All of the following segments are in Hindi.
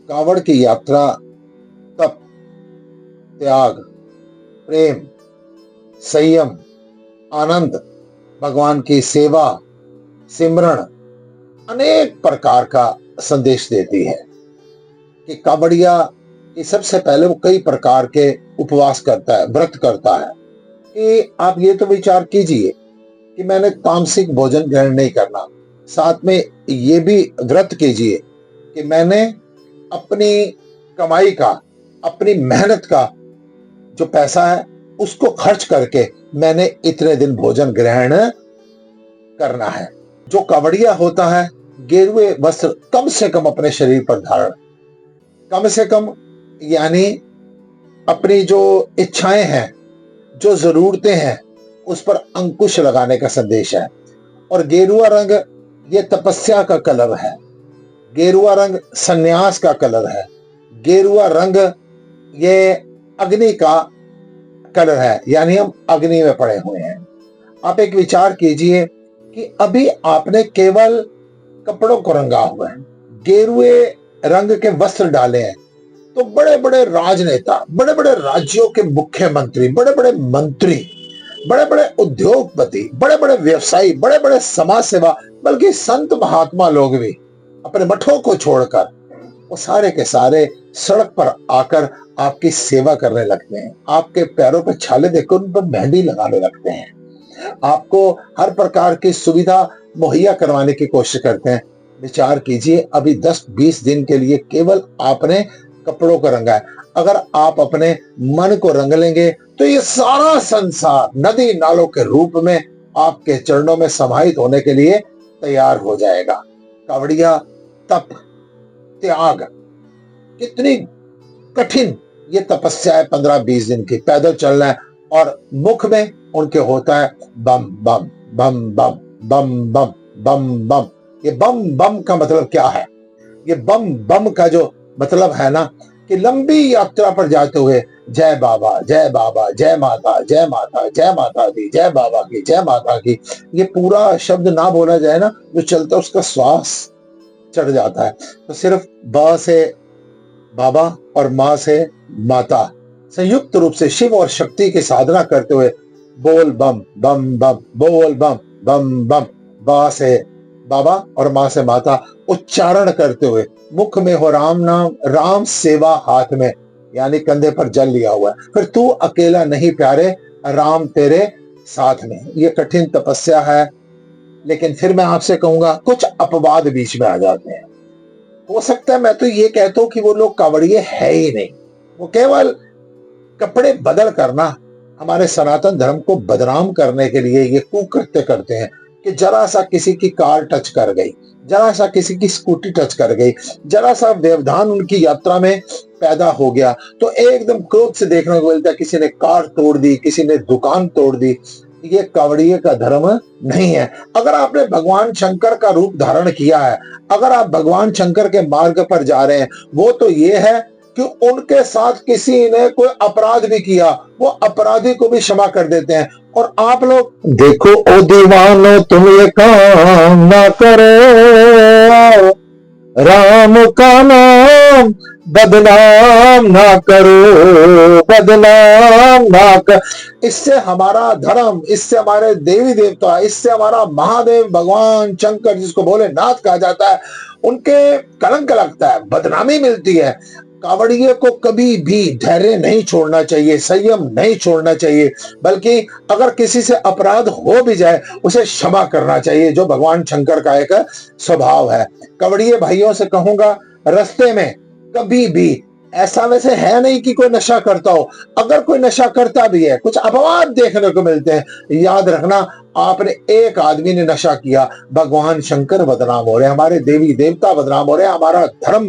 कावड़ की यात्रा तप, त्याग, प्रेम, संयम, आनंद, भगवान की सेवा, सिमरण, अनेक प्रकार का संदेश देती है। कि कावड़िया कि सबसे पहले वो कई प्रकार के उपवास करता है, व्रत करता है। कि आप ये तो विचार कीजिए कि मैंने तामसिक भोजन ग्रहण नहीं करना, साथ में ये भी व्रत कीजिए कि मैंने अपनी कमाई का, अपनी मेहनत का जो पैसा है उसको खर्च करके मैंने इतने दिन भोजन ग्रहण करना है। जो कावड़िया होता है गेरुए वस्त्र कम से कम अपने शरीर पर धारण, कम से कम यानी अपनी जो इच्छाएं हैं, जो जरूरतें हैं, उस पर अंकुश लगाने का संदेश है। और गेरुआ रंग ये तपस्या का कलर है, गेरुआ रंग सन्यास का कलर है, गेरुआ रंग ये अग्नि का कलर है, यानी हम अग्नि में पड़े हुए हैं। आप एक विचार कीजिए कि अभी आपने केवल कपड़ों को रंगा हुआ है, गेरुए रंग के वस्त्र डाले हैं, तो बड़े बड़े राजनेता, बड़े बड़े राज्यों के मुख्यमंत्री, बड़े बड़े मंत्री, बड़े बड़े उद्योगपति, बड़े बड़े व्यवसायी, बड़े बड़े समाज सेवा, बल्कि संत महात्मा लोग भी अपने मठों को छोड़कर वो सारे के सारे सड़क पर आकर आपकी सेवा करने लगते हैं। आपके पैरों पर छाले देकर उन पर मेहंदी लगाने लगते हैं, आपको हर प्रकार की सुविधा मुहैया करवाने की कोशिश करते हैं। विचार कीजिए, अभी 10-20 दिन के लिए केवल आपने कपड़ों को रंगा है। अगर आप अपने मन को रंग लेंगे तो ये सारा संसार नदी नालों के रूप में आपके चरणों में समाहित होने के लिए तैयार हो जाएगा। कावड़िया तप, त्याग, कितनी कठिन ये तपस्या है। 15-20 दिन की पैदल चलना है और मुख में उनके होता है बम बम बम बम बम बम बम बम। ये बम बम का मतलब क्या है? ये बम बम का जो मतलब है ना कि लंबी यात्रा पर जाते हुए जय बाबा, जय बाबा, जय माता, जय माता, जय माता दी, जय बाबा की, जय माता की, ये पूरा शब्द ना बोला जाए ना, जो चलता उसका श्वास चढ़ जाता है। तो सिर्फ ब से बाबा और माँ से माता संयुक्त रूप से शिव और शक्ति की साधना करते हुए बोल बम बम बम, बोल बम बम बम, बा से बाबा और माँ से माता उच्चारण करते हुए मुख में हो राम नाम, राम सेवा हाथ में, यानी कंधे पर जल लिया हुआ है। फिर तू अकेला नहीं प्यारे, राम तेरे साथ में। ये कठिन तपस्या है, लेकिन फिर मैं आपसे कहूंगा कुछ अपवाद बीच में आ जाते हैं। हो सकता है मैं तो ये कहता हूं कि वो लोग कावड़िए है ही नहीं, वो केवल कपड़े बदल करना हमारे सनातन धर्म को बदनाम करने के लिए ये कुकृत्य करते हैं कि जरा सा किसी की कार टच कर गई, जरा सा किसी की स्कूटी टच कर गई, जरा सा व्यवधान उनकी यात्रा में पैदा हो गया तो एकदम क्रोध से देखने को मिलता है, किसी ने कार तोड़ दी, किसी ने दुकान तोड़ दी। ये कावड़िए का धर्म नहीं है। अगर आपने भगवान शंकर का रूप धारण किया है, अगर आप भगवान शंकर के मार्ग पर जा रहे हैं, वो तो ये है कि उनके साथ किसी ने कोई अपराध भी किया, वो अपराधी को भी क्षमा कर देते हैं। और आप लोग देखो, ओ दीवानो तुम ये काम ना करो, राम का नाम बदनाम ना करो, बदनाम ना कर। इससे हमारा धर्म, इससे हमारे देवी देवता, इससे हमारा महादेव भगवान शंकर जिसको भोलेनाथ कहा जाता है, उनके कलंक लगता है, बदनामी मिलती है। कावड़िए को कभी भी धैर्य नहीं छोड़ना चाहिए, संयम नहीं छोड़ना चाहिए, बल्कि अगर किसी से अपराध हो भी जाए उसे क्षमा करना चाहिए, जो भगवान शंकर का एक स्वभाव है। कावड़िए भाइयों से कहूंगा, रास्ते में कभी भी ऐसा वैसे है नहीं कि कोई नशा करता हो। अगर कोई नशा करता भी है, कुछ अपवाद देखने को मिलते हैं, याद रखना आपने एक आदमी ने नशा किया, भगवान शंकर बदनाम हो रहे हैं, हमारे देवी देवता बदनाम हो रहे हैं, हमारा धर्म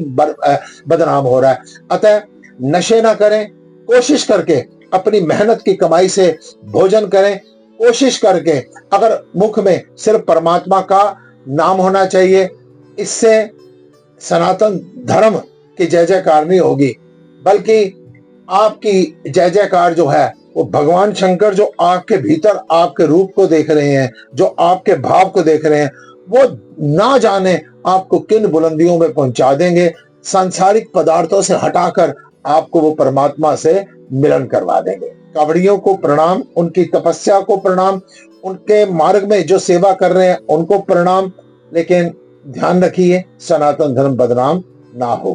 बदनाम हो रहा है। अतः नशे ना करें, कोशिश करके अपनी मेहनत की कमाई से भोजन करें, कोशिश करके अगर मुख में सिर्फ परमात्मा का नाम होना चाहिए। इससे सनातन धर्म की जय जयकार नहीं होगी, बल्कि आपकी जय जयकार जो है वो भगवान शंकर जो आपके भीतर आपके रूप को देख रहे हैं, जो आपके भाव को देख रहे हैं, वो ना जाने आपको किन बुलंदियों में पहुंचा देंगे। सांसारिक पदार्थों से हटाकर आपको वो परमात्मा से मिलन करवा देंगे। कावड़ियों को प्रणाम, उनकी तपस्या को प्रणाम, उनके मार्ग में जो सेवा कर रहे हैं उनको प्रणाम, लेकिन ध्यान रखिए सनातन धर्म बदनाम ना हो।